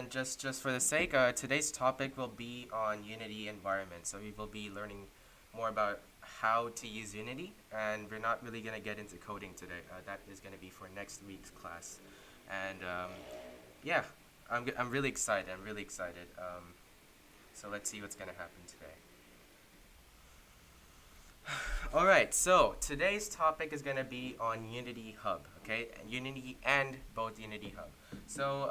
and just for the sake, today's topic will be on Unity environment. So we will be learning more about how to use Unity, and we're not really gonna get into coding today. That is gonna be for next week's class, and yeah, I'm really excited. I'm really excited. So let's see what's gonna happen today. All right, so today's topic is going to be on Unity Hub, okay? Unity and both Unity Hub. So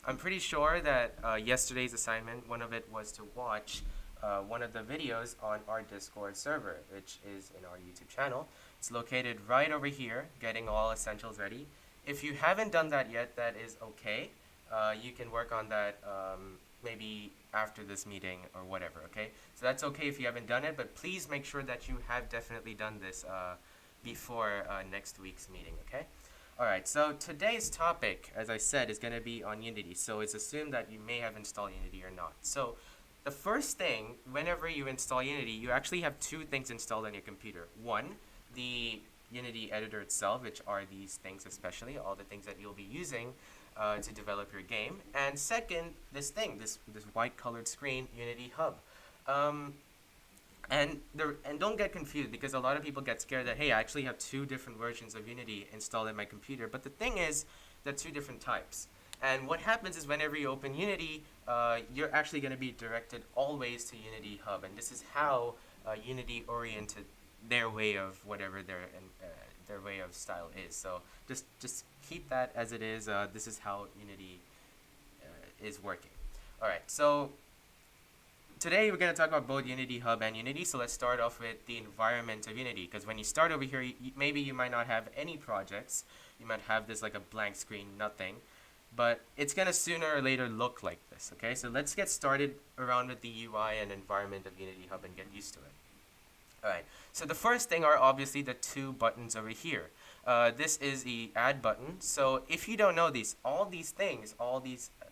I'm pretty sure that yesterday's assignment, one of it was to watch one of the videos on our Discord server, which is in our YouTube channel. It's located right over here, getting all essentials ready. If you haven't done that yet, that is okay. You can work on that maybe after this meeting or whatever, okay? So that's okay if you haven't done it, but please make sure that you have definitely done this before next week's meeting, okay? Alright, so today's topic, as I said, is going to be on Unity, so it's assumed that you may have installed Unity or not. So the first thing, whenever you install Unity, you actually have two things installed on your computer. One, the Unity editor itself, which are these things especially, all the things that you'll be using to develop your game. And second, this thing, this white colored screen, Unity Hub. And don't get confused, because a lot of people get scared that, hey, I actually have two different versions of Unity installed in my computer. But the thing is, they're two different types. And what happens is whenever you open Unity, you're actually going to be directed always to Unity Hub. And this is how Unity oriented their way of whatever their way of style is. So just keep that as it is. This is how Unity is working. All right, so today we're going to talk about both Unity Hub and Unity. So let's start off with the environment of Unity, because when you start over here, maybe you might not have any projects. You might have this like a blank screen, nothing. But it's going to sooner or later look like this, okay? So let's get started around with the UI and environment of Unity Hub and get used to it. Alright, so the first thing are obviously the two buttons over here. This is the add button. So if you don't know these, all these things,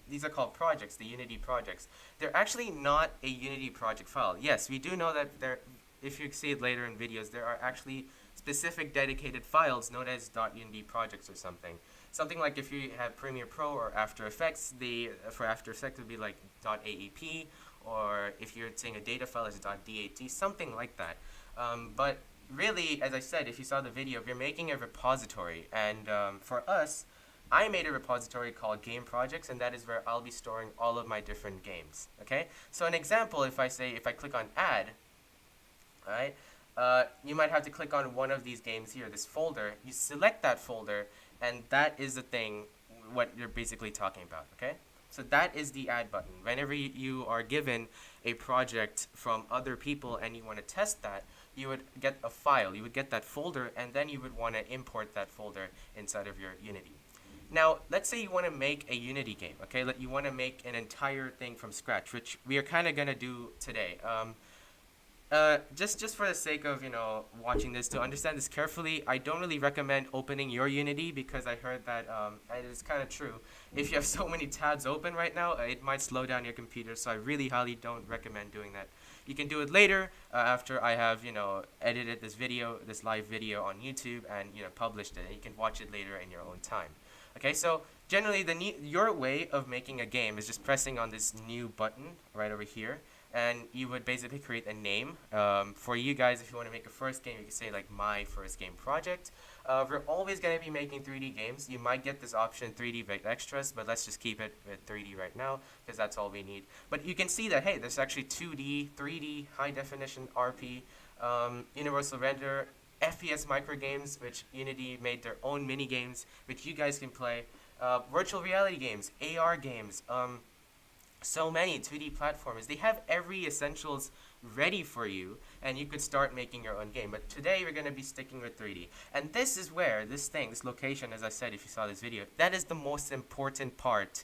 these are called projects, the Unity projects. They're actually not a Unity project file. Yes, we do know that if you see it later in videos, there are actually specific dedicated files known as .unity projects or something. Something like if you have Premiere Pro or After Effects, for After Effects it would be like .aep, or if you're saying a data file is .dat, something like that. But really, as I said, if you saw the video, we're making a repository, and for us, I made a repository called Game Projects, and that is where I'll be storing all of my different games. Okay, so an example, if I click on Add, alright, you might have to click on one of these games here, this folder. You select that folder, and that is the thing what you're basically talking about. Okay. So that is the add button. Whenever you are given a project from other people and you want to test that, you would get a file. You would get that folder, and then you would want to import that folder inside of your Unity. Now, let's say you want to make a Unity game, okay? You want to make an entire thing from scratch, which we are kind of going to do today. Just for the sake of, watching this, to understand this carefully, I don't really recommend opening your Unity, because I heard that, and it's kind of true, if you have so many tabs open right now, it might slow down your computer, so I really highly don't recommend doing that. You can do it later, after I have, edited this live video on YouTube and, published it, and you can watch it later in your own time. Okay, so generally, your way of making a game is just pressing on this new button right over here, and you would basically create a name. For you guys, if you want to make a first game, you can say like my first game project. We're always going to be making 3D games. You might get this option 3D with extras, but let's just keep it with 3D right now, because that's all we need. But you can see that, hey, there's actually 2D, 3D, high definition, RP, universal render, FPS micro games, which Unity made their own mini games, which you guys can play, virtual reality games, AR games, so many 2D platformers. They have every essentials ready for you, and you could start making your own game. But today we're going to be sticking with 3D. And this is where this location, as I said, if you saw this video, that is the most important part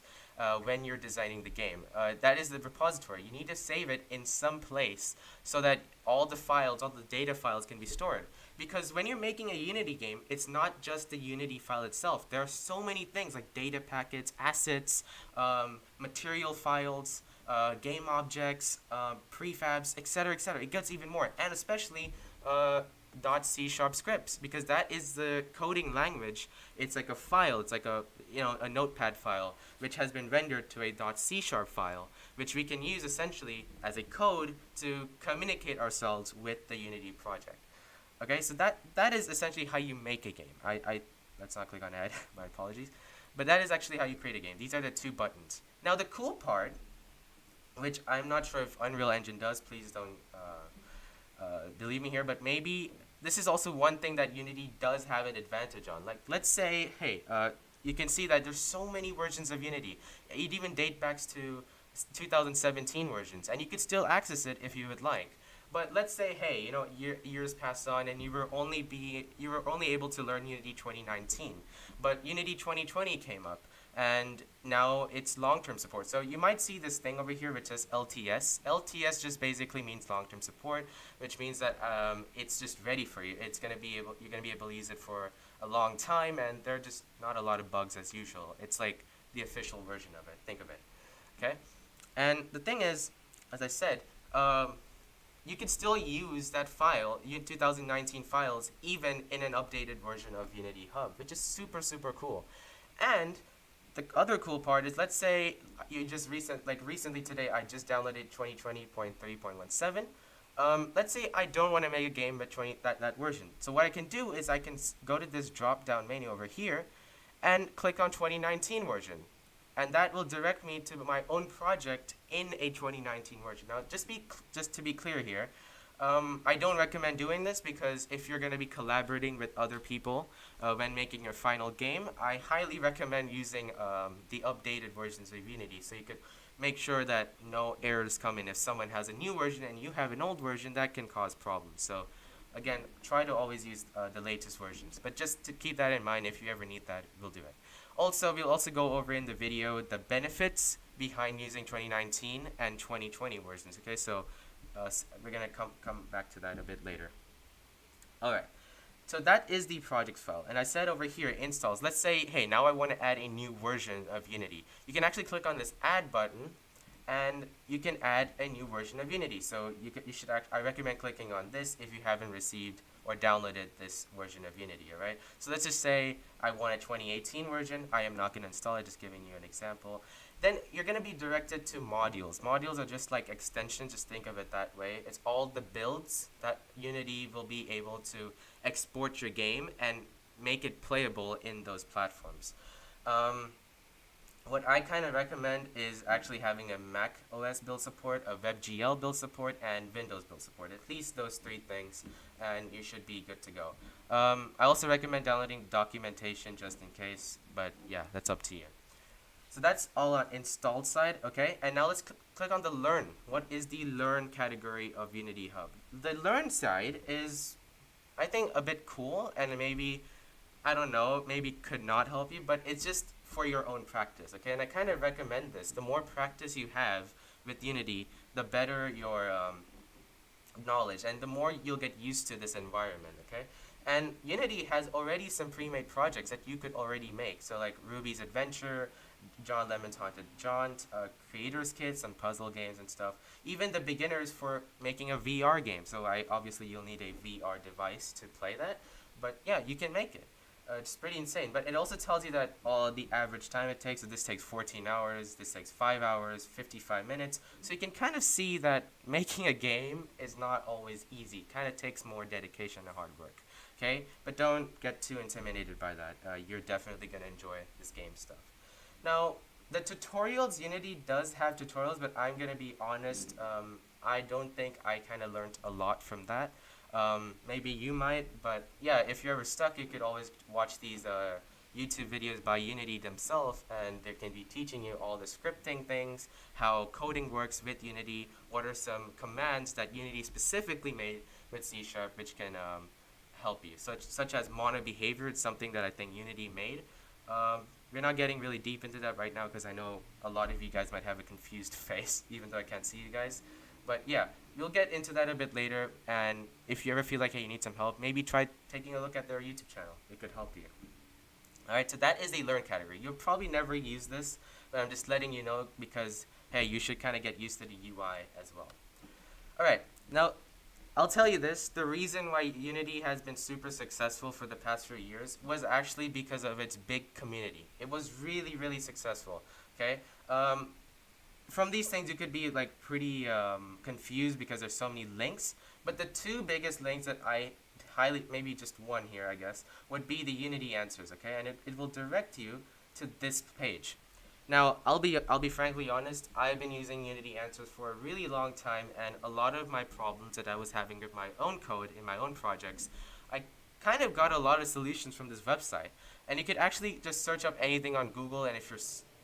when you're designing the game. That is the repository. You need to save it in some place so that all the files, all the data files can be stored. Because when you're making a Unity game, it's not just the Unity file itself. There are so many things like data packets, assets, material files, game objects, prefabs, etc., etc. It gets even more. And especially .C# scripts, because that is the coding language. It's like a file. It's like a notepad file, which has been rendered to a .C# file, which we can use essentially as a code to communicate ourselves with the Unity project. Okay, so that is essentially how you make a game. Let's not click on add. My apologies. But that is actually how you create a game. These are the two buttons. Now the cool part, which I'm not sure if Unreal Engine does, please don't believe me here, but maybe this is also one thing that Unity does have an advantage on. Like, let's say, hey, you can see that there's so many versions of Unity. It even dates back to 2017 versions, and you could still access it if you would like. But let's say, hey, years passed on, and you were only able to learn Unity 2019, but Unity 2020 came up, and now it's long-term support. So you might see this thing over here which says LTS. LTS just basically means long-term support, which means that it's just ready for you. You're gonna be able to use it for a long time, and there are just not a lot of bugs as usual. It's like the official version of it. Think of it, okay? And the thing is, as I said, you can still use that file, 2019 files, even in an updated version of Unity Hub, which is super, super cool. And the other cool part is, let's say you just recently today, I just downloaded 2020.3.17. Let's say I don't want to make a game with that version. So what I can do is I can go to this drop-down menu over here and click on 2019 version. And that will direct me to my own project in a 2019 version. Now, just to be clear here, I don't recommend doing this, because if you're going to be collaborating with other people when making your final game, I highly recommend using the updated versions of Unity, so you could make sure that no errors come in. If someone has a new version and you have an old version, that can cause problems. So again, try to always use the latest versions. But just to keep that in mind, if you ever need that, we'll do it. Also, we'll also go over in the video the benefits behind using 2019 and 2020 versions. Okay, so we're gonna come back to that a bit later. All right, so that is the project file, and I said over here installs. Let's say, hey, now I want to add a new version of Unity. You can actually click on this add button, and you can add a new version of Unity. So I recommend clicking on this if you haven't received or downloaded this version of Unity, all right? So let's just say I want a 2018 version. I am not going to install it, just giving you an example. Then you're going to be directed to modules. Modules are just like extensions, just think of it that way. It's all the builds that Unity will be able to export your game and make it playable in those platforms. What I kind of recommend is actually having a Mac OS build support, a WebGL build support, and Windows build support. At least those three things, and you should be good to go. I also recommend downloading documentation just in case, but yeah, that's up to you. So that's all on installed side, okay? And now let's click on the Learn. What is the Learn category of Unity Hub? The Learn side is, I think, a bit cool, and maybe, I don't know, maybe could not help you, but it's just for your own practice, okay? And I kind of recommend this. The more practice you have with Unity, the better your knowledge, and the more you'll get used to this environment, okay? And Unity has already some pre-made projects that you could already make. So like Ruby's Adventure, John Lemon's Haunted Jaunt, Creators Kit, some puzzle games and stuff. Even the beginners for making a VR game. So obviously you'll need a VR device to play that. But yeah, you can make it. It's pretty insane. But it also tells you that the average time it takes. So this takes 14 hours, this takes 5 hours, 55 minutes. So you can kind of see that making a game is not always easy. It kind of takes more dedication and hard work. Okay? But don't get too intimidated by that. You're definitely going to enjoy this game stuff. Now, the tutorials, Unity does have tutorials, but I'm going to be honest, I don't think I kind of learned a lot from that. Maybe you might, but yeah, if you're ever stuck, you could always watch these YouTube videos by Unity themselves, and they can be teaching you all the scripting things, how coding works with Unity, what are some commands that Unity specifically made with C#, which can help you, such as mono behavior. It's something that I think Unity made. We're not getting really deep into that right now because I know a lot of you guys might have a confused face, even though I can't see you guys. But yeah, we'll get into that a bit later, and if you ever feel like, hey, you need some help, maybe try taking a look at their YouTube channel. It could help you. Alright, so that is the Learn category. You'll probably never use this, but I'm just letting you know because, hey, you should kind of get used to the UI as well. Alright, now I'll tell you this, the reason why Unity has been super successful for the past few years was actually because of its big community. It was really, really successful. Okay? From these things, you could be like pretty confused because there's so many links. But the two biggest links that I highly, maybe just one here, I guess, would be the Unity answers. Okay, and it will direct you to this page. Now, I'll be frankly honest. I've been using Unity answers for a really long time, and a lot of my problems that I was having with my own code in my own projects, I kind of got a lot of solutions from this website. And you could actually just search up anything on Google, and if you're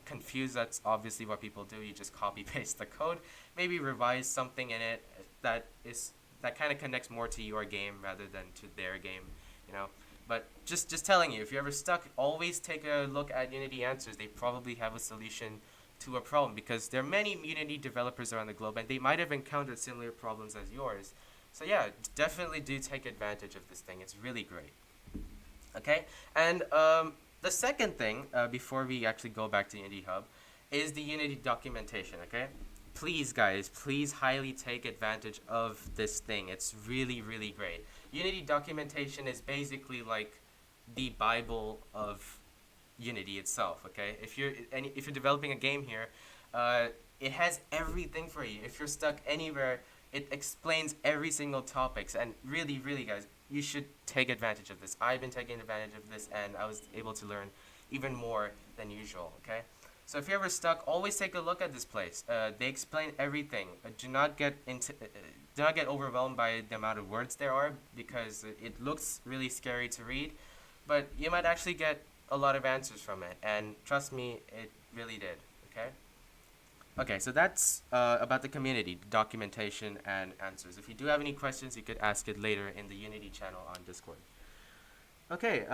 confused, that's obviously what people do. You just copy paste the code, maybe revise something in it that kind of connects more to your game rather than to their game, you know. But just telling you, if you're ever stuck, always take a look at Unity answers. They probably have a solution to a problem because there are many Unity developers around the globe, and they might have encountered similar problems as yours. So yeah, definitely do take advantage of this thing. It's really great. Okay, and the second thing, before we actually go back to Unity Hub, is the Unity documentation, okay? Please, guys, please highly take advantage of this thing. It's really, really great. Unity documentation is basically like the Bible of Unity itself, okay? If you're developing a game here, it has everything for you. If you're stuck anywhere, it explains every single topics, and really, really, guys, you should take advantage of this. I've been taking advantage of this, and I was able to learn even more than usual, okay? So if you're ever stuck, always take a look at this place. They explain everything. Do not get overwhelmed by the amount of words there are, because it looks really scary to read, but you might actually get a lot of answers from it, and trust me, it really did, okay? Okay, so that's about the community, documentation, and answers. If you do have any questions, you could ask it later in the Unity channel on Discord. Okay,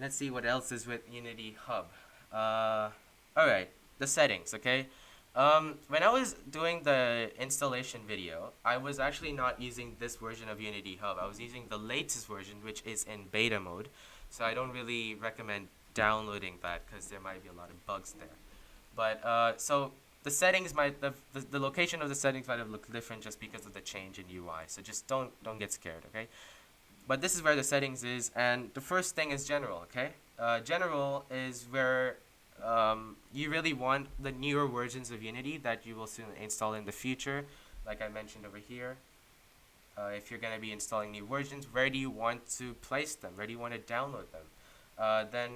let's see what else is with Unity Hub. Alright, the settings, okay? When I was doing the installation video, I was actually not using this version of Unity Hub. I was using the latest version, which is in beta mode. So I don't really recommend downloading that because there might be a lot of bugs there. But so the settings the location of the settings might have looked different just because of the change in UI. So just don't get scared, okay? But this is where the settings is, and the first thing is general, okay? General is where you really want the newer versions of Unity that you will soon install in the future, like I mentioned over here. If you're going to be installing new versions, where do you want to place them? Where do you want to download them? Then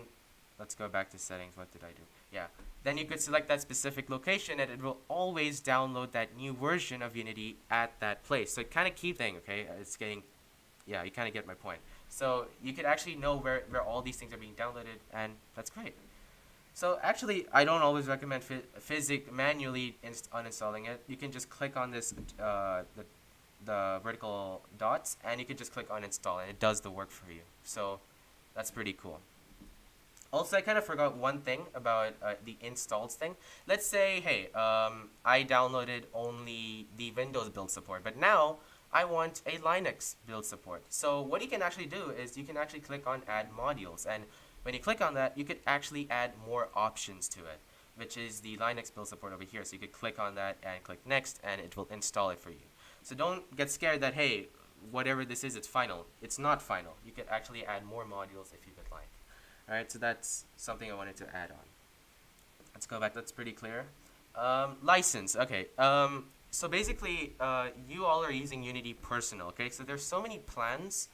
let's go back to settings. What did I do? Yeah. Then you could select that specific location, and it will always download that new version of Unity at that place. So it kind of keeps thing, okay? It's getting, yeah, you kind of get my point. So you could actually know where all these things are being downloaded, and that's great. So actually, I don't always recommend manually uninstalling it. You can just click on this, the vertical dots, and you can just click uninstall, and it does the work for you. So that's pretty cool. Also, I kind of forgot one thing about the installs thing. Let's say, hey, I downloaded only the Windows build support, but now I want a Linux build support. So what you can actually do is you can actually click on Add Modules, and when you click on that, you could actually add more options to it, which is the Linux build support over here. So you could click on that and click Next, and it will install it for you. So don't get scared that, hey, whatever this is, it's final. It's not final. You could actually add more modules if you would like. Alright, so that's something I wanted to add on. Let's go back. That's pretty clear. License. Okay. So basically, you all are using Unity Personal. Okay. So there's so many plans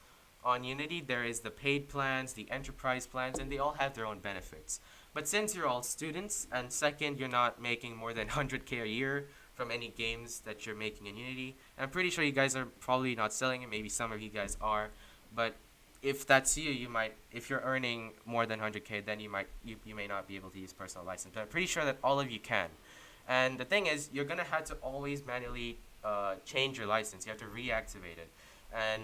on Unity. There is the paid plans, the enterprise plans, and they all have their own benefits. But since you're all students, and second, you're not making more than 100K a year from any games that you're making in Unity, and I'm pretty sure you guys are probably not selling it. Maybe some of you guys are, but if that's you, you might, if you're earning more than 100K, then you may not be able to use personal license. But I'm pretty sure that all of you can. And the thing is, you're gonna have to always manually change your license. You have to reactivate it, and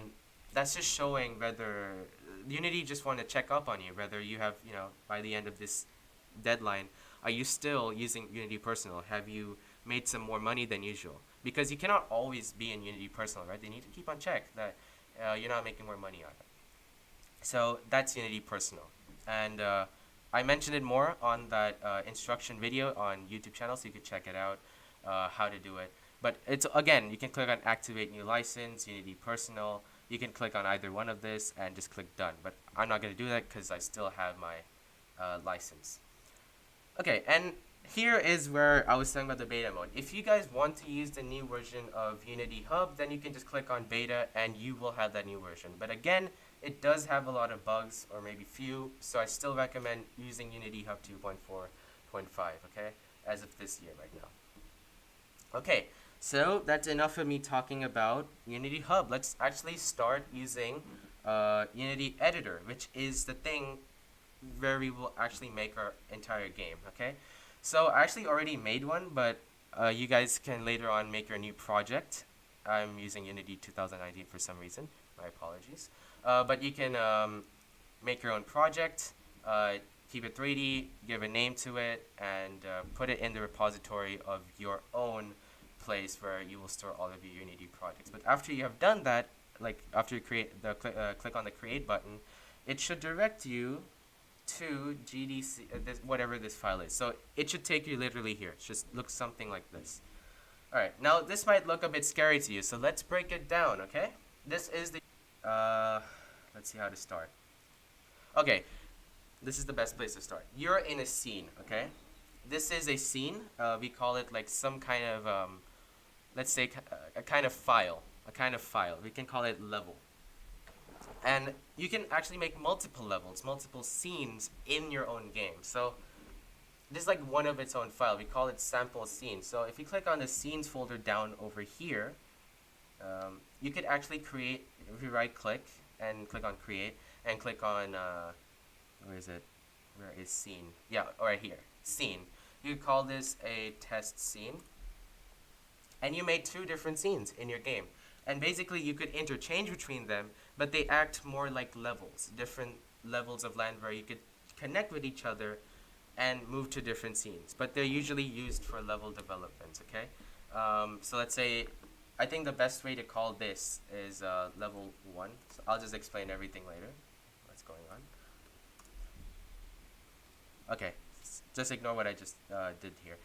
that's just showing whether Unity just want to check up on you, whether you have, by the end of this deadline, are you still using Unity Personal? Have you made some more money than usual? Because you cannot always be in Unity Personal, right? They need to keep on check that you're not making more money on it. So that's Unity Personal, and I mentioned it more on that instruction video on YouTube channel, so you could check it out, how to do it. But it's, again, you can click on activate new license, Unity personal. You can click on either one of this and just click done. But I'm not going to do that because I still have my license. Okay, and here is where I was talking about the beta mode. If you guys want to use the new version of Unity Hub, then you can just click on beta and you will have that new version. But again, it does have a lot of bugs, or maybe few, so I still recommend using Unity Hub 2.4.5, okay, as of this year right now. Okay, so that's enough of me talking about Unity Hub. Let's actually start using Unity Editor, which is the thing where we will actually make our entire game, okay? So I actually already made one, but you guys can later on make your new project. I'm using Unity 2019 for some reason. My apologies. But you can make your own project, keep it 3D, give a name to it, and put it in the repository of your own place where you will store all of your Unity projects. But after you have done that, like after you create the click on the create button, it should direct you to GDC, whatever this file is. So it should take you literally here. It just looks something like this. Alright, now this might look a bit scary to you, so let's break it down, okay? This is the, let's see how to start. Okay, this is the best place to start. You're in a scene, okay? This is a scene. We call it like some kind of, let's say a kind of file. We can call it level. And you can actually make multiple levels, multiple scenes in your own game. So this is like one of its own file. We call it sample scene. So if you click on the scenes folder down over here, you could actually create, if you right click and click on create and click on, where is it? Where is scene? Yeah, right here, scene. You could call this a test scene. And you made 2 different scenes in your game. And basically you could interchange between them, but they act more like levels, different levels of land where you could connect with each other and move to different scenes. But they're usually used for level development, okay? So let's say, I think the best way to call this is level 1. So I'll just explain everything later. What's going on? Okay, just ignore what I just did here.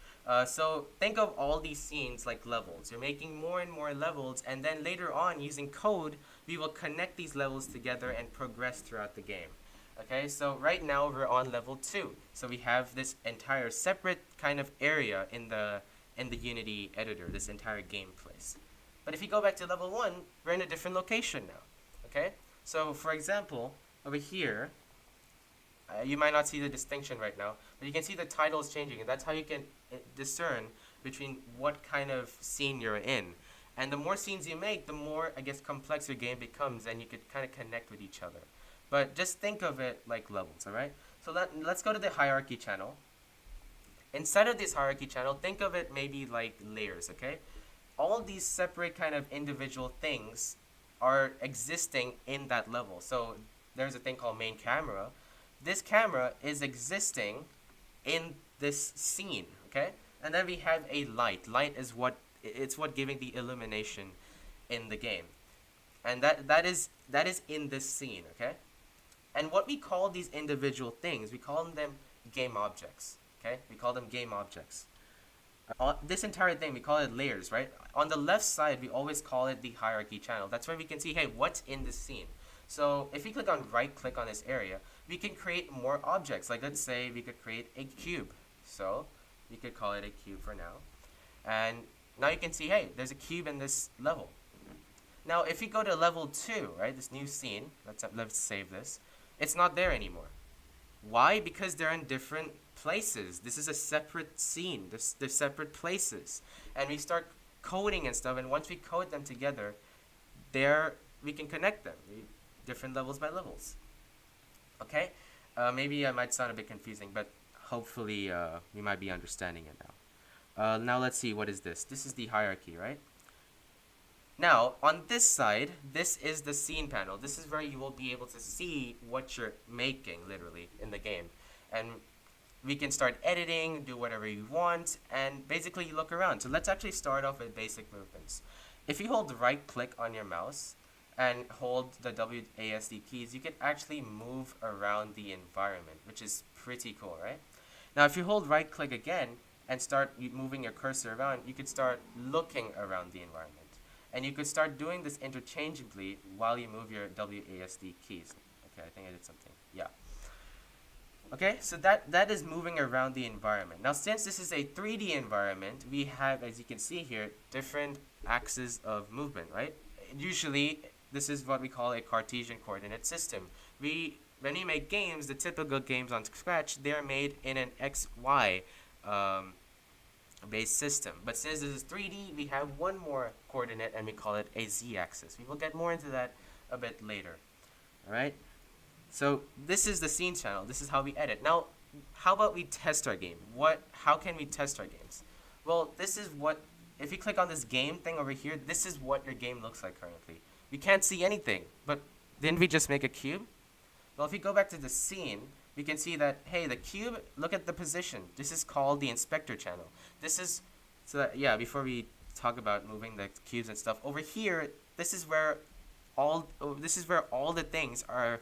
So think of all these scenes like levels. You're making more and more levels, and then later on, using code, we will connect these levels together and progress throughout the game. Okay, so right now we're on level 2. So we have this entire separate kind of area in the Unity editor, this entire game place. But if you go back to level 1, we're in a different location now. Okay, so for example, over here, you might not see the distinction right now, but you can see the titles changing, and that's how you can discern between what kind of scene you're in. And the more scenes you make, the more, I guess, complex your game becomes, and you could kind of connect with each other. But just think of it like levels, alright? So let's go to the hierarchy channel. Inside of this hierarchy channel, think of it maybe like layers, okay? All these separate kind of individual things are existing in that level. So there's a thing called main camera. This camera is existing in this scene, okay? And then we have a light. Light is what giving the illumination in the game. And that is in this scene, okay? And what we call these individual things, we call them game objects, okay? We call them game objects. This entire thing, we call it layers, right? On the left side, we always call it the hierarchy channel. That's where we can see, hey, what's in this scene? So if we click on right click on this area, we can create more objects. Like let's say we could create a cube. So we could call it a cube for now. And now you can see, hey, there's a cube in this level. Now if we go to level 2, right, this new scene, let's save this, it's not there anymore. Why? Because they're in different places. This is a separate scene. They're separate places. And we start coding and stuff, and once we code them together, we can connect them. Different levels by levels. Okay? Maybe I might sound a bit confusing, but hopefully you might be understanding it now. Now let's see, what is this? This is the hierarchy, right? Now, on this side, this is the scene panel. This is where you will be able to see what you're making, literally, in the game. And we can start editing, do whatever you want, and basically you look around. So let's actually start off with basic movements. If you hold right-click on your mouse and hold the WASD keys, you can actually move around the environment, which is pretty cool, right? Now, if you hold right-click again and start moving your cursor around, you could start looking around the environment. And you could start doing this interchangeably while you move your WASD keys. Okay, I think I did something. Yeah. Okay, so that is moving around the environment. Now, since this is a 3D environment, we have, as you can see here, different axes of movement, right? Usually, this is what we call a Cartesian coordinate system. When we make games, the typical games on Scratch, they are made in an XY based system. But since this is 3D, we have one more coordinate, and we call it a Z-axis. We will get more into that a bit later. All right? So this is the scene channel. This is how we edit. Now, how about we test our game? How can we test our games? Well, this is what, if you click on this game thing over here, this is what your game looks like currently. We can't see anything, but didn't we just make a cube? Well, if you go back to the scene, we can see that, hey, the cube, look at the position. This is called the inspector channel. This is, so that, yeah, before we talk about moving the cubes and stuff, over here, this is where all the things are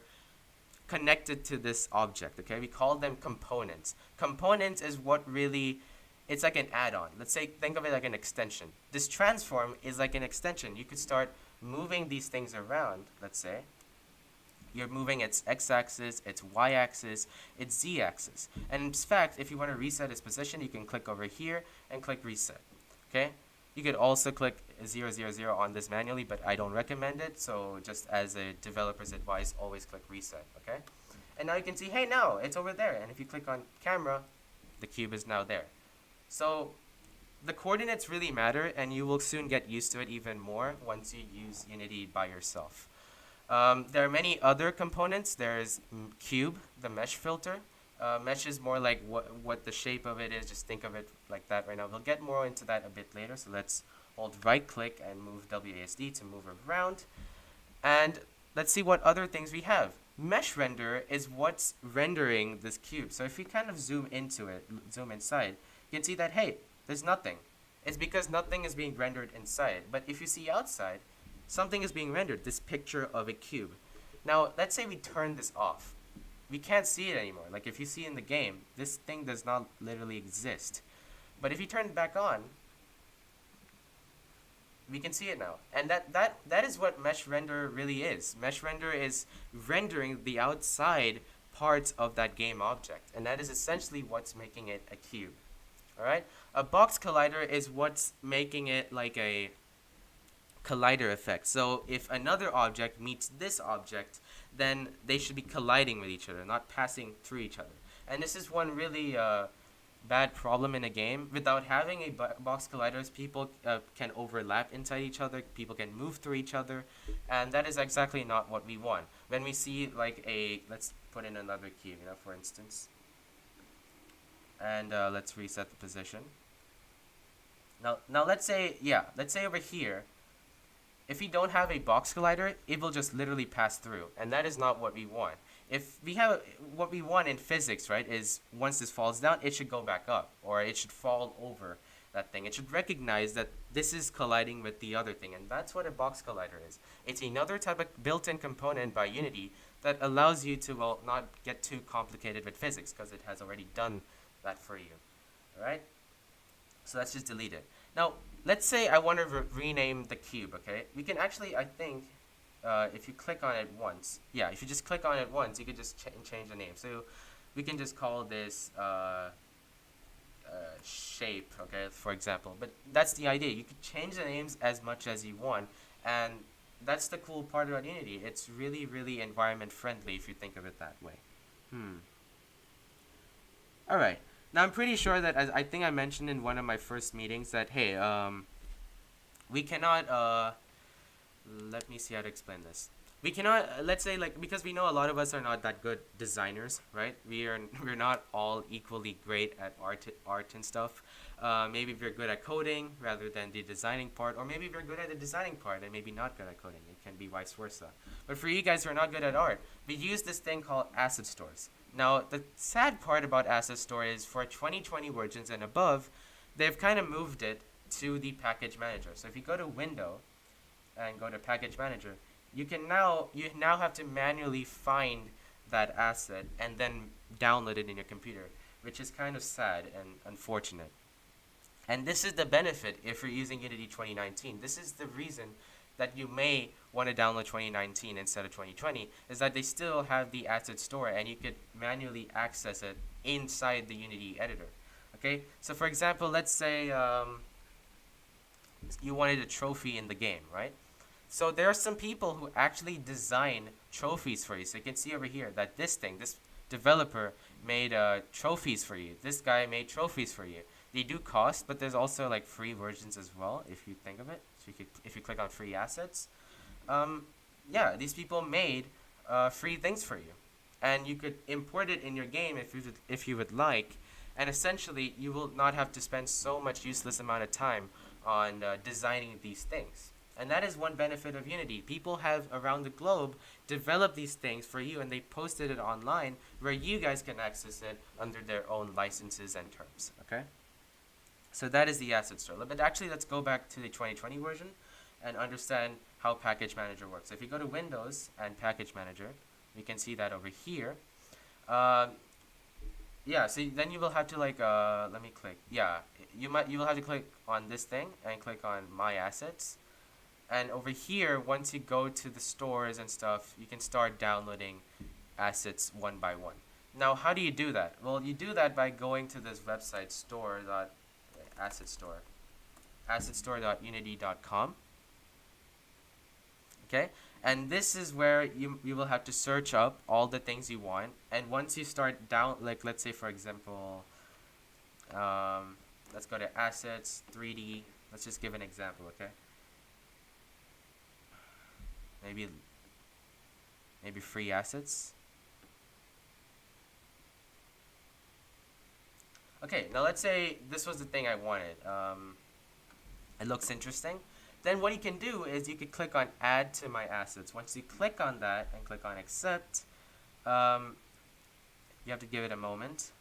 connected to this object, okay? We call them components. Components is what really, it's like an add-on. Let's say, think of it like an extension. This transform is like an extension. You could start moving these things around, let's say. You're moving its x-axis, its y-axis, its z-axis. And in fact, if you want to reset its position, you can click over here and click reset, okay? You could also click 000 on this manually, but I don't recommend it. So just as a developer's advice, always click reset, okay? And now you can see, hey, now it's over there. And if you click on camera, the cube is now there. So the coordinates really matter, and you will soon get used to it even more once you use Unity by yourself. There are many other components. There's cube, the mesh filter. Mesh is more like what the shape of it is. Just think of it like that right now. We'll get more into that a bit later. So let's hold right click and move WASD to move around. And let's see what other things we have. Mesh render is what's rendering this cube. So if you kind of zoom into it, zoom inside, you can see that, hey, there's nothing. It's because nothing is being rendered inside. But if you see outside, something is being rendered, this picture of a cube. Now, let's say we turn this off. We can't see it anymore. Like if you see in the game, this thing does not literally exist. But if you turn it back on, we can see it now. And that is what mesh render really is. Mesh render is rendering the outside parts of that game object. And that is essentially what's making it a cube. Alright? A box collider is what's making it like a collider effect. So if another object meets this object, then they should be colliding with each other, not passing through each other. And this is one really bad problem in a game. Without having a box colliders, people can overlap inside each other, people can move through each other, and that is exactly not what we want. When we see like let's put in another cube, for instance, and let's reset the position. Now let's say over here, if we don't have a box collider, it will just literally pass through, and that is not what we want. If we have what we want in physics, right, is once this falls down, it should go back up, or it should fall over that thing. It should recognize that this is colliding with the other thing, and that's what a box collider is. It's another type of built-in component by Unity that allows you to, well, not get too complicated with physics, because it has already done that for you. All right? So let's just delete it. Now, let's say I want to rename the cube, okay? We can actually, I think, if you click on it once, if you just click on it once, you could just change the name. So we can just call this shape, okay, for example. But that's the idea. You could change the names as much as you want, and that's the cool part about Unity. It's really, really environment friendly if you think of it that way. All right. Now, I'm pretty sure that, as I think I mentioned in one of my first meetings, that, hey, we cannot, let me see how to explain this. We cannot, let's say, like, because we know a lot of us are not that good designers, right? We're not all equally great at art and stuff. Maybe we're good at coding rather than the designing part, or maybe we're good at the designing part and maybe not good at coding. It can be vice versa. But for you guys who are not good at art, we use this thing called asset stores. Now, the sad part about asset store is for 2020 versions and above, they've kind of moved it to the package manager. So if you go to Window and go to package manager, you now have to manually find that asset and then download it in your computer, which is kind of sad and unfortunate. And this is the benefit if you're using Unity 2019. This is the reason that you may want to download 2019 instead of 2020, is that they still have the asset store and you could manually access it inside the Unity editor. Okay, so for example, let's say you wanted a trophy in the game, right? So there are some people who actually design trophies for you. So you can see over here that this developer made trophies for you. This guy made trophies for you. They do cost, but there's also like free versions as well if you think of it. So if you click on free assets, yeah, these people made free things for you, and you could import it in your game if you would like. And essentially, you will not have to spend so much useless amount of time on designing these things. And that is one benefit of Unity. People have around the globe developed these things for you, and they posted it online where you guys can access it under their own licenses and terms. Okay? So that is the asset store. But actually, let's go back to the 2020 version and understand how Package Manager works. So if you go to Windows and Package Manager, you can see that over here. Yeah, so then you will have to like, let me click. Yeah, you will have to click on this thing and click on My Assets. And over here, once you go to the stores and stuff, you can start downloading assets one by one. Now, how do you do that? Well, you do that by going to this website, assetstore.unity.com. Okay, and this is where you will have to search up all the things you want. And once you start like let's say for example, let's go to assets 3D. Let's just give an example, okay? Maybe free assets. Okay, now let's say this was the thing I wanted. It looks interesting. Then what you can do is you could click on Add to My Assets. Once you click on that and click on Accept, you have to give it a moment.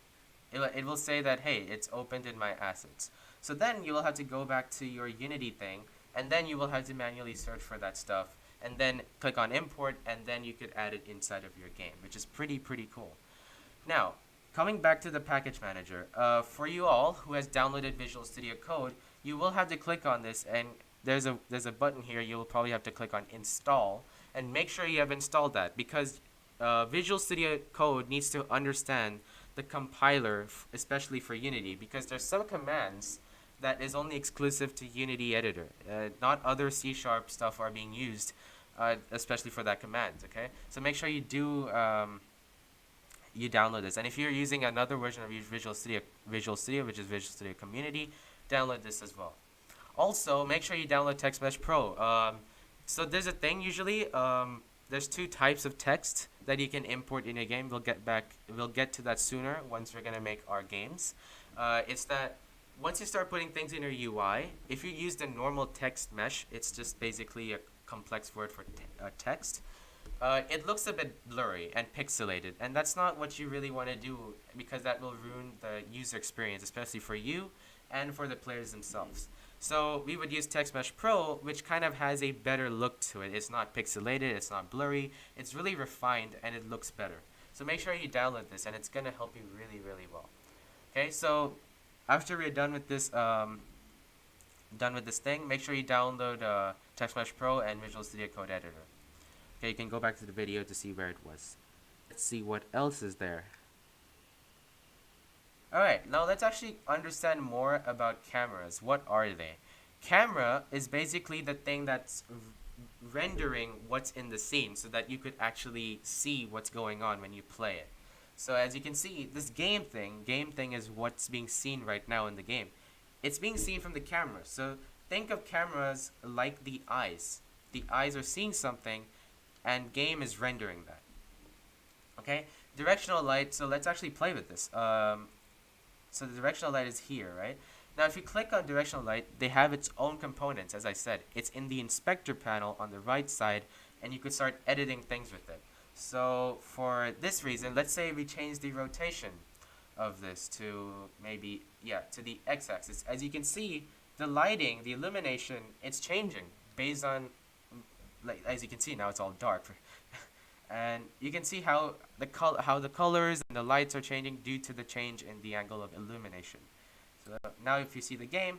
It will say that, hey, it's opened in My Assets. So then you will have to go back to your Unity thing, and then you will have to manually search for that stuff, and then click on Import, and then you could add it inside of your game, which is pretty cool. Now, coming back to the Package Manager, for you all who has downloaded Visual Studio Code, you will have to click on this, and there's a button here. You'll probably have to click on Install, and make sure you have installed that, because Visual Studio Code needs to understand the compiler, especially for Unity, because there's some commands that is only exclusive to Unity Editor. Not other C# stuff are being used, especially for that command. Okay, so make sure you do you download this. And if you're using another version of Visual Studio, which is Visual Studio Community, download this as well. Also, make sure you download TextMesh Pro. So there's a thing usually. There's two types of text that you can import in your game. We'll get to that sooner once we're gonna make our games. It's that once you start putting things in your UI, if you use the normal text mesh, it's just basically a complex word for text. It looks a bit blurry and pixelated, and that's not what you really want to do, because that will ruin the user experience, especially for you and for the players themselves. So we would use TextMesh Pro, which kind of has a better look to it. It's not pixelated, it's not blurry, it's really refined, and it looks better. So make sure you download this, and it's going to help you really well. Okay, so after we're done with this thing, make sure you download TextMesh Pro and Visual Studio Code Editor. Okay, you can go back to the video to see where it was. Let's see what else is there. Alright, now let's actually understand more about cameras. What are they? Camera is basically the thing that's rendering what's in the scene so that you could actually see what's going on when you play it. So as you can see, this game thing is what's being seen right now in the game. It's being seen from the camera. So think of cameras like the eyes. The eyes are seeing something, and game is rendering that. Okay? Directional light, so let's actually play with this. So the directional light is here, right? Now if you click on directional light, they have its own components, as I said. It's in the inspector panel on the right side, and you could start editing things with it. So for this reason, let's say we change the rotation of this to maybe, to the x-axis. As you can see, the lighting, the illumination, it's changing based on, like, as you can see now it's all dark. And you can see how the colors and the lights are changing due to the change in the angle of illumination. So now if you see the game,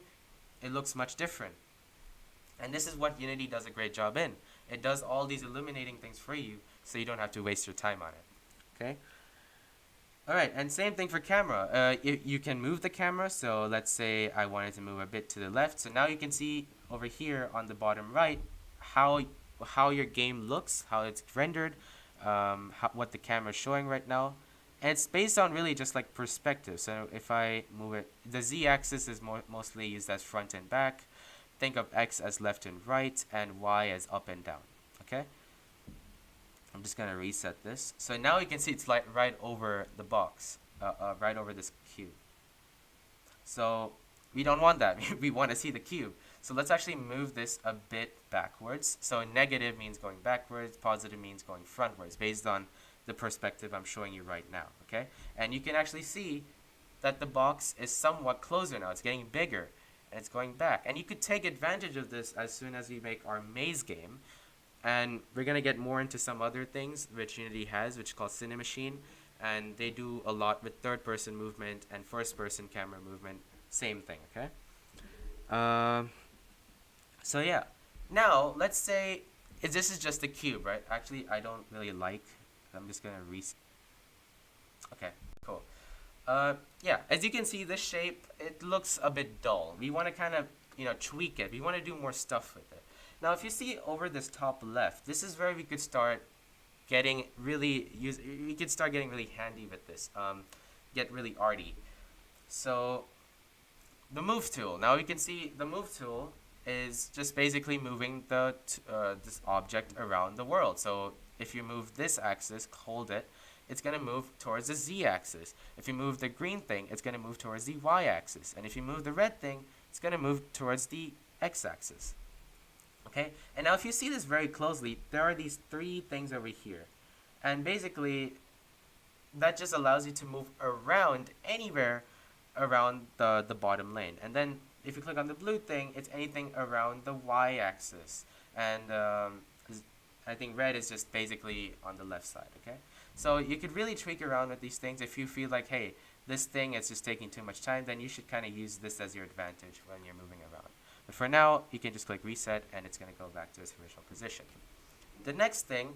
it looks much different. And this is what Unity does a great job in. It does all these illuminating things for you, so you don't have to waste your time on it. Okay? Alright, and same thing for camera. You can move the camera, so let's say I wanted to move a bit to the left. So now you can see over here on the bottom right how your game looks, how it's rendered, what the camera is showing right now. And it's based on really just like perspective. So if I move it, the z-axis is mostly used as front and back. Think of x as left and right, and y as up and down. Okay? I'm just gonna reset this. So now you can see it's like right over the box, right over this cube. So we don't want that. We want to see the cube. So let's actually move this a bit backwards. So negative means going backwards, positive means going frontwards, based on the perspective I'm showing you right now. Okay? And you can actually see that the box is somewhat closer now. It's getting bigger, and it's going back. And you could take advantage of this as soon as we make our maze game. And we're going to get more into some other things which Unity has, which is called Cinemachine. And they do a lot with third-person movement and first-person camera movement. Same thing, okay? So yeah. Now, let's say this is just a cube, right? Actually, I don't really like. I'm just going to reset. Okay, cool. Yeah, as you can see, this shape, it looks a bit dull. We want to kind of, tweak it. We want to do more stuff with it. Now, if you see over this top left, this is where we could start getting really handy with this. Get really arty. So, the move tool. Now you can see the move tool is just basically moving this object around the world. So if you move this axis, hold it, it's going to move towards the z-axis. If you move the green thing, it's going to move towards the y-axis. And if you move the red thing, it's going to move towards the x-axis. Okay, and now if you see this very closely, there are these three things over here. And basically, that just allows you to move around anywhere around the bottom lane. And then if you click on the blue thing, it's anything around the y-axis. And I think red is just basically on the left side, okay? So you could really tweak around with these things. If you feel like, hey, this thing is just taking too much time, then you should kind of use this as your advantage when you're moving around. But for now, you can just click reset, and it's going to go back to its original position. The next thing,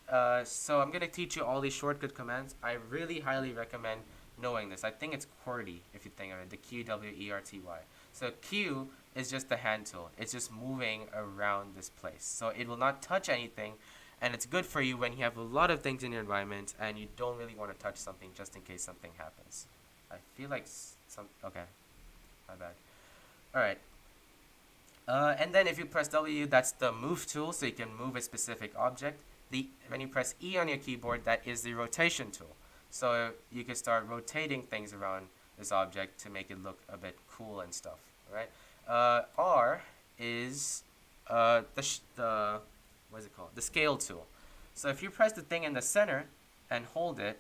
so I'm going to teach you all these shortcut commands. I really highly recommend knowing this. I think it's QWERTY, if you think of it, the QWERTY. So Q is just the hand tool. It's just moving around this place. So it will not touch anything, and it's good for you when you have a lot of things in your environment, and you don't really want to touch something just in case something happens. I feel like okay, my bad. All right. And then if you press W, that's the move tool, so you can move a specific object. When you press E on your keyboard, that is the rotation tool. So you can start rotating things around this object to make it look a bit cool and stuff. Right? R is the what is it called? The scale tool. So if you press the thing in the center and hold it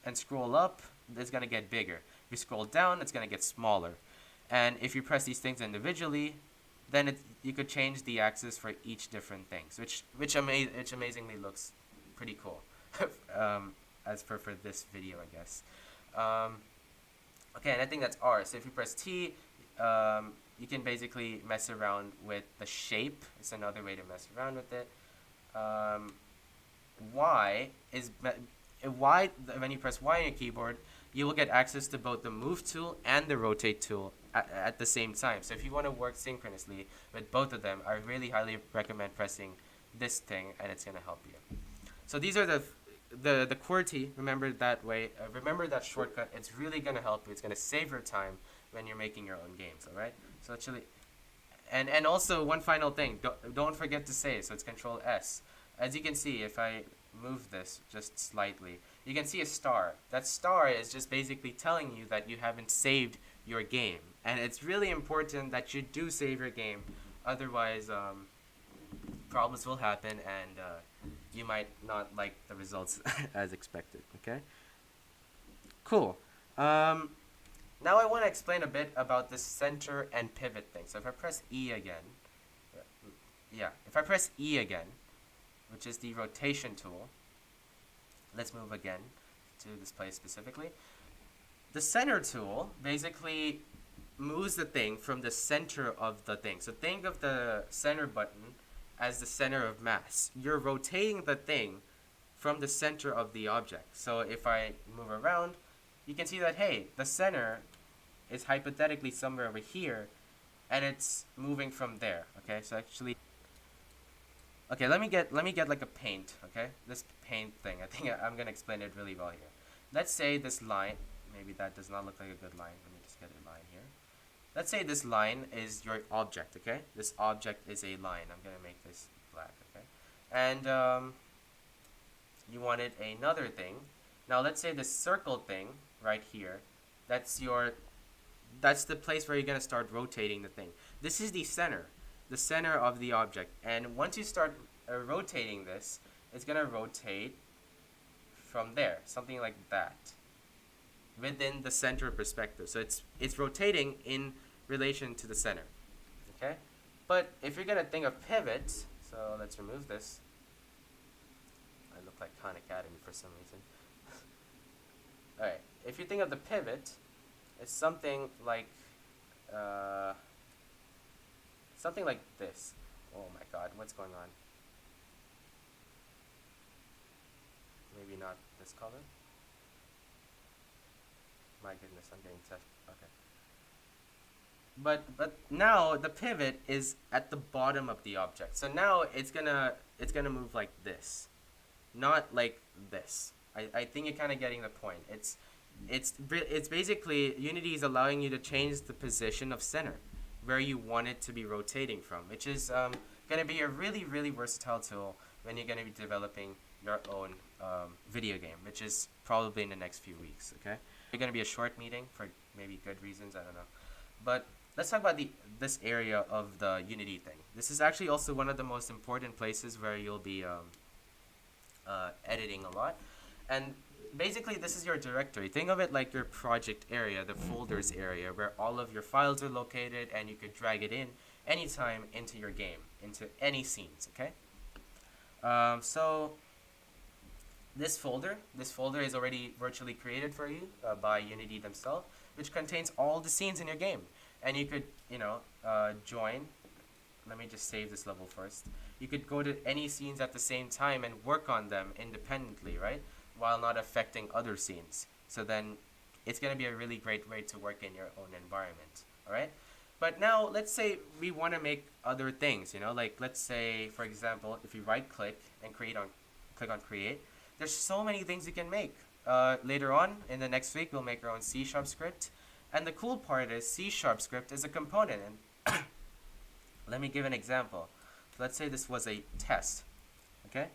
and scroll up, it's going to get bigger. If you scroll down, it's going to get smaller. And if you press these things individually, then you could change the axis for each different thing, which amazingly looks pretty cool, as for this video, I guess. Okay, and I think that's R. So if you press T, you can basically mess around with the shape. It's another way to mess around with it. Y is when you press Y on your keyboard, you will get access to both the move tool and the rotate tool at the same time. So if you want to work synchronously with both of them, I really highly recommend pressing this thing, and it's going to help you. So these are the QWERTY. Remember that way. Remember that shortcut. It's really going to help you. It's going to save your time when you're making your own games. All right. So actually, and also one final thing. Don't forget to save. So it's Control S. As you can see, if I move this just slightly, you can see a star. That star is just basically telling you that you haven't saved your game. And it's really important that you do save your game. Otherwise, problems will happen, and you might not like the results as expected. Okay? Cool. Now I want to explain a bit about the center and pivot thing. So if I press E again, if I press E again, which is the rotation tool, let's move again to this place specifically. The center tool basically moves the thing from the center of the thing. So think of the center button as the center of mass. You're rotating the thing from the center of the object. So if I move around, you can see that, hey, the center is hypothetically somewhere over here, and it's moving from there. Okay, so actually, okay, let me get like a paint. Okay, this paint thing. I think I'm gonna explain it really well here. Let's say this line. Maybe that does not look like a good line. Let me just get a line here. Let's say this line is your object. Okay, this object is a line. I'm gonna make this black. Okay, and you wanted another thing. Now let's say this circle thing right here. That's the place where you're gonna start rotating the thing. This is the center of the object. And once you start rotating this, it's gonna rotate from there, something like that, within the center perspective. So it's rotating in relation to the center. Okay, but if you're gonna think of pivots, so let's remove this. I look like Khan Academy for some reason. All right, if you think of the pivot, it's something like this. Oh my God, what's going on? Maybe not this color. My goodness, I'm getting touched. Okay. But now the pivot is at the bottom of the object. So now it's gonna move like this, not like this. I think you're kind of getting the point. It's basically Unity is allowing you to change the position of center, where you want it to be rotating from, which is going to be a really, really versatile tool when you're going to be developing your own video game, which is probably in the next few weeks. Okay, it's going to be a short meeting for maybe good reasons. I don't know, but let's talk about this area of the Unity thing. This is actually also one of the most important places where you'll be editing a lot. And basically, this is your directory. Think of it like your project area, the folders area, where all of your files are located, and you could drag it in anytime into your game, into any scenes. Okay. So this folder is already virtually created for you by Unity themselves, which contains all the scenes in your game, and you could, join. Let me just save this level first. You could go to any scenes at the same time and work on them independently, right? While not affecting other scenes. So then it's going to be a really great way to work in your own environment. All right. But now let's say we want to make other things, like let's say, for example, if you right click and click on create, there's so many things you can make. Later on in the next week, we'll make our own C# script. And the cool part is C# script is a component. And let me give an example. So let's say this was a test. Okay.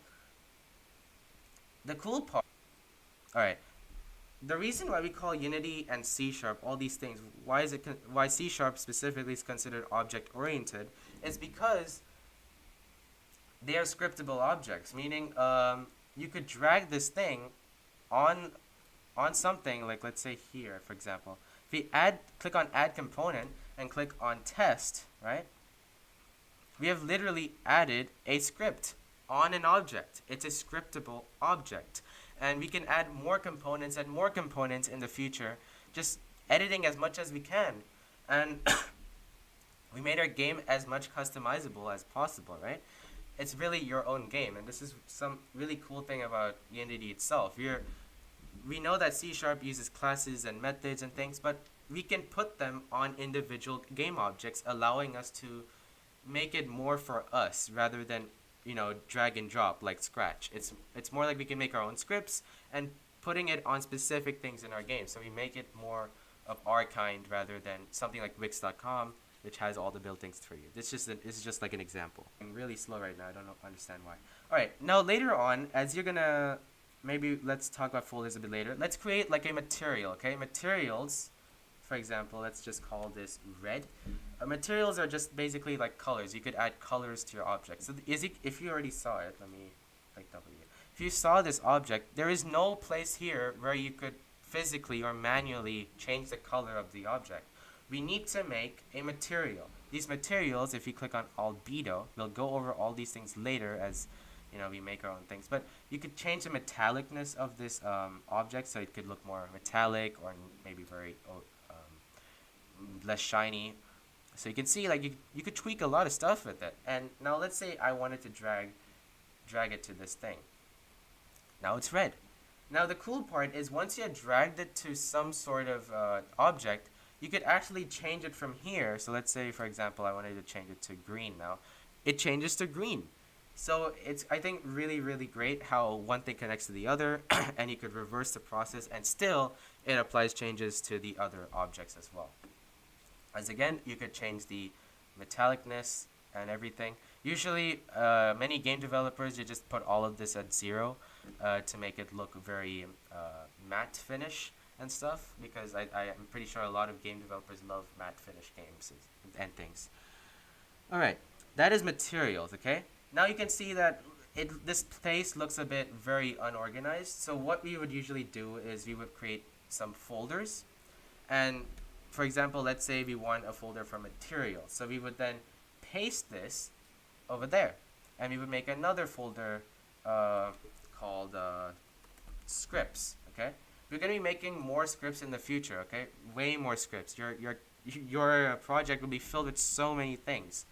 The cool part, all right, the reason why we call Unity and C# all these things, why C# specifically is considered object-oriented, is because they are scriptable objects, meaning you could drag this thing on something, like let's say here, for example. If we click on Add Component and click on Test, right, we have literally added a script on an object. It's a scriptable object. And we can add more components and more components in the future, just editing as much as we can. And we made our game as much customizable as possible, right? It's really your own game. And this is some really cool thing about Unity itself. We know that C# uses classes and methods and things, but we can put them on individual game objects, allowing us to make it more for us rather than drag and drop like Scratch. It's more like we can make our own scripts and putting it on specific things in our game. So we make it more of our kind rather than something like Wix.com, which has all the built-ins for you. This is just like an example. I'm really slow right now. I don't understand why. All right. Now later on, as you're gonna maybe let's talk about folders a bit later. Let's create like a material. Okay, materials. For example, let's just call this red. Materials are just basically like colors. You could add colors to your object. So if you already saw it, let me click W. If you saw this object, there is no place here where you could physically or manually change the color of the object. We need to make a material. These materials, if you click on albedo, we'll go over all these things later as we make our own things. But you could change the metallicness of this object so it could look more metallic or maybe very less shiny. So you can see like you could tweak a lot of stuff with it. And now let's say I wanted to drag it to this thing. Now it's red. Now the cool part is once you had dragged it to some sort of object, you could actually change it from here. So let's say, for example, I wanted to change it to green now. It changes to green. So it's, I think, really, really great how one thing connects to the other, and you could reverse the process, and still it applies changes to the other objects as well. As again, you could change the metallicness and everything. Usually, many game developers, you just put all of this at 0 to make it look very matte finish and stuff, because I am pretty sure a lot of game developers love matte finish games and things. Alright, that is materials, okay? Now you can see that this place looks a bit very unorganized. So what we would usually do is we would create some folders. And for example, let's say we want a folder for materials. So we would then paste this over there. And we would make another folder called scripts, okay? We're going to be making more scripts in the future, okay? Way more scripts. Your project will be filled with so many things.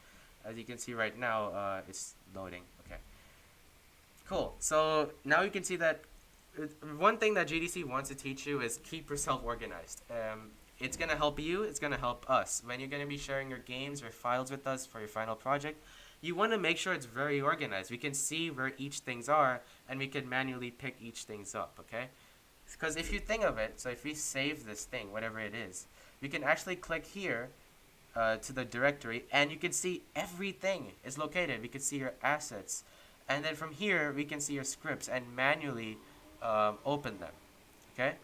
As you can see right now, it's loading. Okay. Cool. So now you can see that one thing that GDC wants to teach you is keep yourself organized. It's going to help you. It's going to help us. When you're going to be sharing your games or files with us for your final project, you want to make sure it's very organized. We can see where each things are, and we can manually pick each things up, okay? Because if you think of it, so if we save this thing, whatever it is, we can actually click here to the directory, and you can see everything is located. We can see your assets, and then from here we can see your scripts and manually open them. Okay,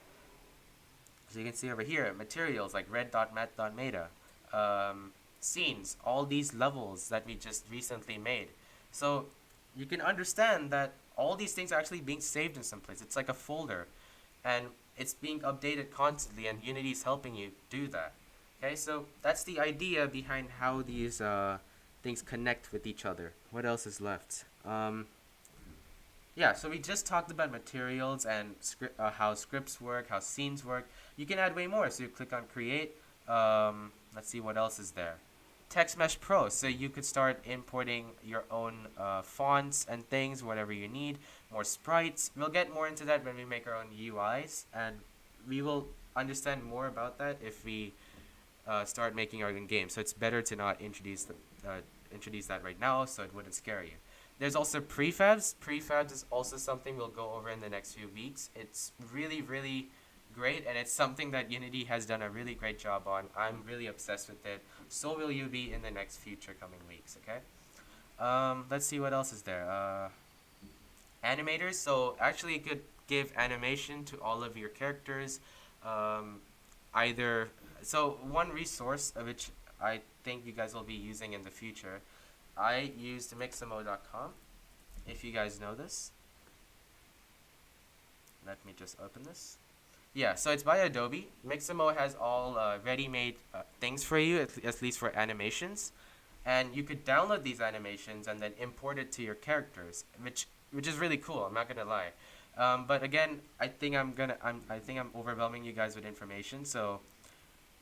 so you can see over here materials like red.mat.meta, scenes, all these levels that we just recently made. So you can understand that all these things are actually being saved in some place. It's like a folder, and it's being updated constantly, and Unity is helping you do that. Okay, so that's the idea behind how these things connect with each other. What else is left? Yeah, so we just talked about materials and how scripts work, how scenes work. You can add way more. So you click on create. Let's see what else is there. Text Mesh Pro. So you could start importing your own fonts and things, whatever you need. More sprites. We'll get more into that when we make our own UIs, and we will understand more about that if we start making our own game. So it's better to not introduce that right now, so it wouldn't scare you. There's also prefabs. Prefabs is also something we'll go over in the next few weeks. It's really, really great, and it's something that Unity has done a really great job on. I'm really obsessed with it. So will you be in the next future coming weeks, okay? Let's see what else is there. Animators. So actually you could give animation to all of your characters. So one resource which I think you guys will be using in the future, I used Mixamo.com, if you guys know this. Let me just open this. Yeah, so it's by Adobe. Mixamo has all ready-made things for you, at least for animations. And you could download these animations and then import it to your characters, which is really cool, I'm not gonna lie. But again, I think I'm overwhelming you guys with information, so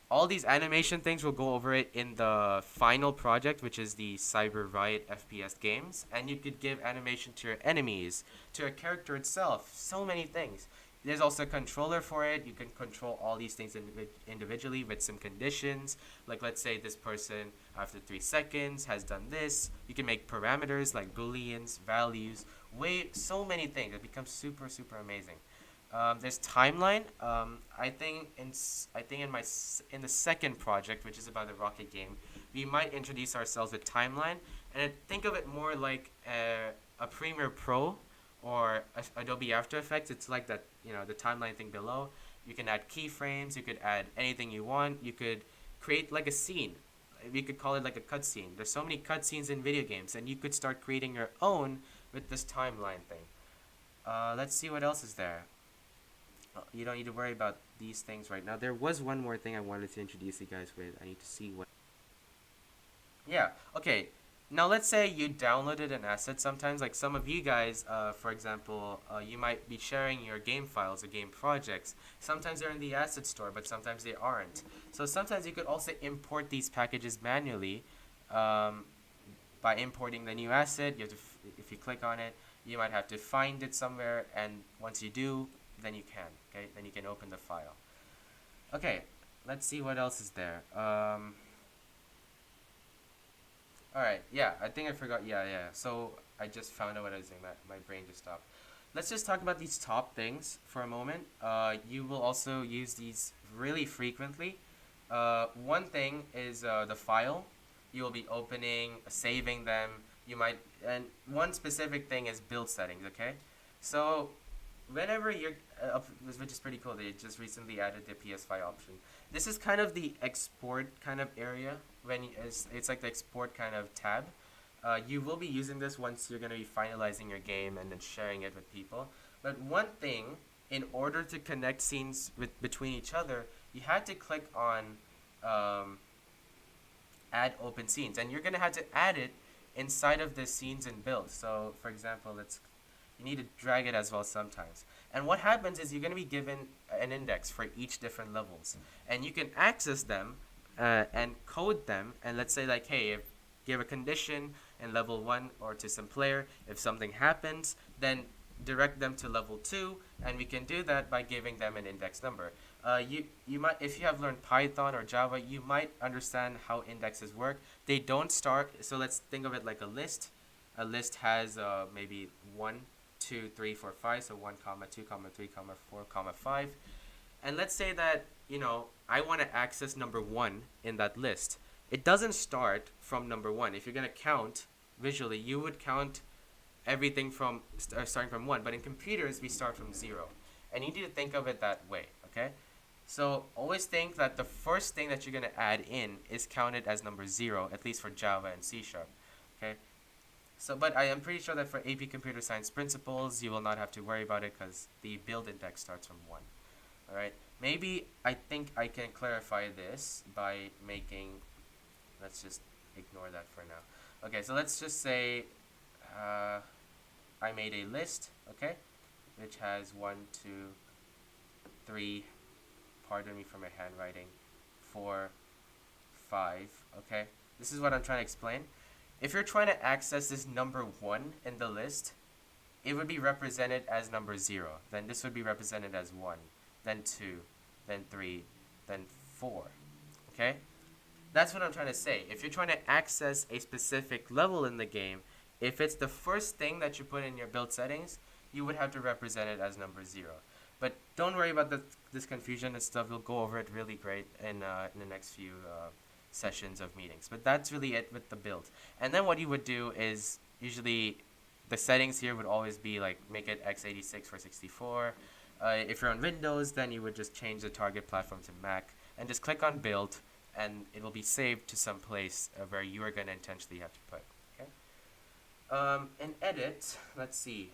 all these animation things, we'll go over it in the final project, which is the Cyber Riot FPS games. And you could give animation to your enemies, to your character itself, so many things. There's also a controller for it. You can control all these things individually with some conditions. Like let's say this person, after 3 seconds, has done this. You can make parameters like booleans, values, so many things. It becomes super, super amazing. There's timeline. I think in the second project, which is about the rocket game, we might introduce ourselves with timeline, and think of it more like a Premiere Pro or Adobe After Effects. It's like that, the timeline thing below. You can add keyframes. You could add anything you want. You could create like a scene. We could call it like a cutscene. There's so many cutscenes in video games, and you could start creating your own with this timeline thing. Let's see what else is there. You don't need to worry about these things right now. There was one more thing I wanted to introduce you guys with. I need to see what... Yeah, okay. Now let's say you downloaded an asset sometimes, like some of you guys, for example, you might be sharing your game files or game projects. Sometimes they're in the asset store, but sometimes they aren't. So sometimes you could also import these packages manually by importing the new asset. You have to, if you click on it, you might have to find it somewhere, and once you do, then you can, okay? Then you can open the file. Okay, let's see what else is there. Alright, yeah, I think I forgot. Yeah. So I just found out what I was doing. My brain just stopped. Let's just talk about these top things for a moment. You will also use these really frequently. One thing is the file. You will be opening, saving them. You might, and one specific thing is build settings, okay? So whenever you're, which is pretty cool, they just recently added the PS5 option. This is kind of the export kind of area. When it's like the export kind of tab. You will be using this once you're going to be finalizing your game and then sharing it with people. But one thing, in order to connect scenes between each other, you had to click on add open scenes, and you're going to have to add it inside of the scenes and build. So for example, you need to drag it as well sometimes. And what happens is you're going to be given an index for each different levels, and you can access them and code them. And let's say like, hey, if give a condition in level 1 or to some player, if something happens, then direct them to level 2, and we can do that by giving them an index number. You might, if you have learned Python or Java, you might understand how indexes work. They don't start, so let's think of it like a list. A list has maybe 1, 2, 3, 4, 5, so 1, 2, 3, 4, 5. And let's say that, you know, I want to access number 1 in that list. It doesn't start from number 1. If you're going to count visually, you would count everything from starting from 1. But in computers, we start from 0. And you need to think of it that way, okay? So always think that the first thing that you're going to add in is counted as number 0, at least for Java and C#, okay? So, but I am pretty sure that for AP Computer Science Principles, you will not have to worry about it because the build index starts from 1. Alright, maybe I think I can clarify this by making, let's just ignore that for now. Okay, so let's just say I made a list, okay, which has 1, 2, 3, pardon me for my handwriting, 4, 5, okay? This is what I'm trying to explain. If you're trying to access this number 1 in the list, it would be represented as number 0. Then this would be represented as 1, then 2, then 3, then 4, okay? That's what I'm trying to say. If you're trying to access a specific level in the game, if it's the first thing that you put in your build settings, you would have to represent it as number 0. But don't worry about this confusion and stuff. We'll go over it really great in the next few sessions of meetings. But that's really it with the build. And then what you would do is usually the settings here would always be like make it x86 for 64. If you're on Windows, then you would just change the target platform to Mac and just click on build, and it will be saved to some place where you are going to intentionally have to put. Okay. In edit, let's see.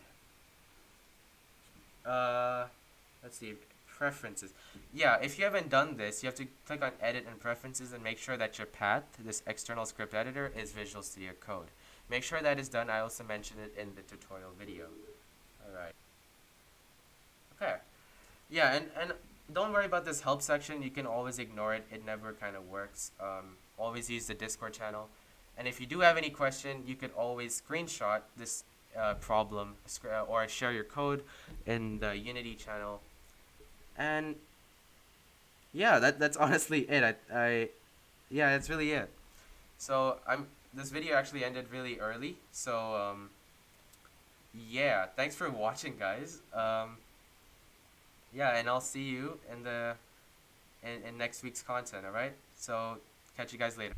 Preferences. Yeah, if you haven't done this, you have to click on edit and preferences and make sure that your path, this external script editor, is Visual Studio Code. Make sure that is done. I also mentioned it in the tutorial video. Alright. Okay. Yeah, and don't worry about this help section. You can always ignore it. It never kind of works. Always use the Discord channel. And if you do have any question, you could always screenshot this problem or share your code in the Unity channel. And yeah, that's honestly it. Yeah, that's really it. So this video actually ended really early. So yeah, thanks for watching, guys. Yeah, and I'll see you in next week's content. All right. So catch you guys later.